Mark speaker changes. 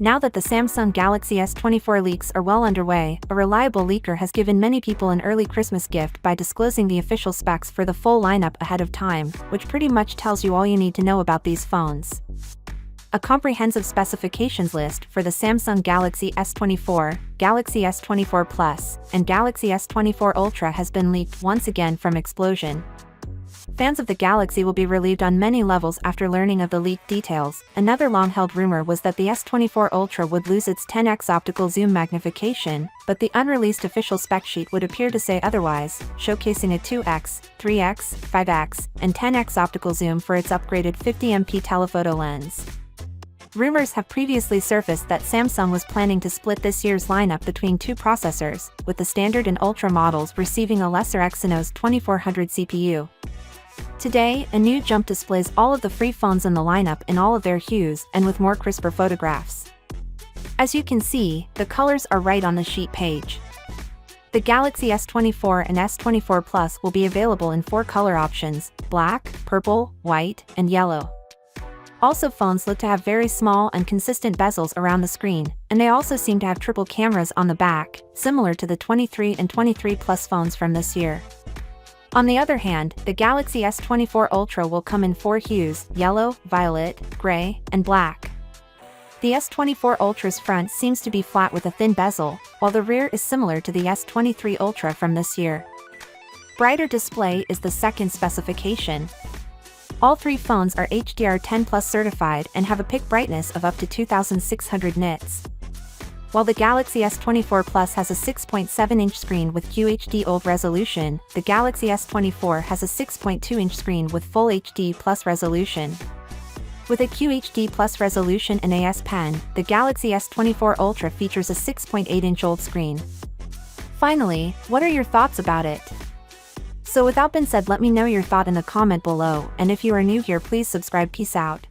Speaker 1: Now that the Samsung Galaxy S24 leaks are well underway, a reliable leaker has given many people an early Christmas gift by disclosing the official specs for the full lineup ahead of time, which pretty much tells you all you need to know about these phones. A comprehensive specifications list for the Samsung Galaxy S24, Galaxy S24 Plus, and Galaxy S24 Ultra has been leaked once again from Explosion. Fans of the Galaxy will be relieved on many levels after learning of the leaked details. Another long-held rumor was that the S24 Ultra would lose its 10x optical zoom magnification, but the unreleased official spec sheet would appear to say otherwise, showcasing a 2x, 3x, 5x, and 10x optical zoom for its upgraded 50MP telephoto lens. Rumors have previously surfaced that Samsung was planning to split this year's lineup between two processors, with the standard and Ultra models receiving a lesser Exynos 2400 CPU. Today, a new jump displays all of the free phones in the lineup in all of their hues and with more crisper photographs. As you can see, the colors are right on the sheet page. The Galaxy S24 and S24 Plus will be available in 4 color options: black, purple, white, and yellow. Also, phones look to have very small and consistent bezels around the screen, and they also seem to have triple cameras on the back, similar to the 23 and 23 Plus phones from this year. On the other hand, the Galaxy S24 Ultra will come in 4 hues: yellow, violet, gray, and black. The S24 Ultra's front seems to be flat with a thin bezel, while the rear is similar to the S23 Ultra from this year. Brighter display is the second specification. All 3 phones are HDR10+ certified and have a peak brightness of up to 2600 nits. While the Galaxy S24 Plus has a 6.7-inch screen with QHD OLED resolution, the Galaxy S24 has a 6.2-inch screen with Full HD Plus resolution. With a QHD Plus resolution and AS Pen, the Galaxy S24 Ultra features a 6.8-inch OLED screen. Finally, what are your thoughts about it? So without being said, let me know your thought in the comment below, and if you are new here, please subscribe. Peace out.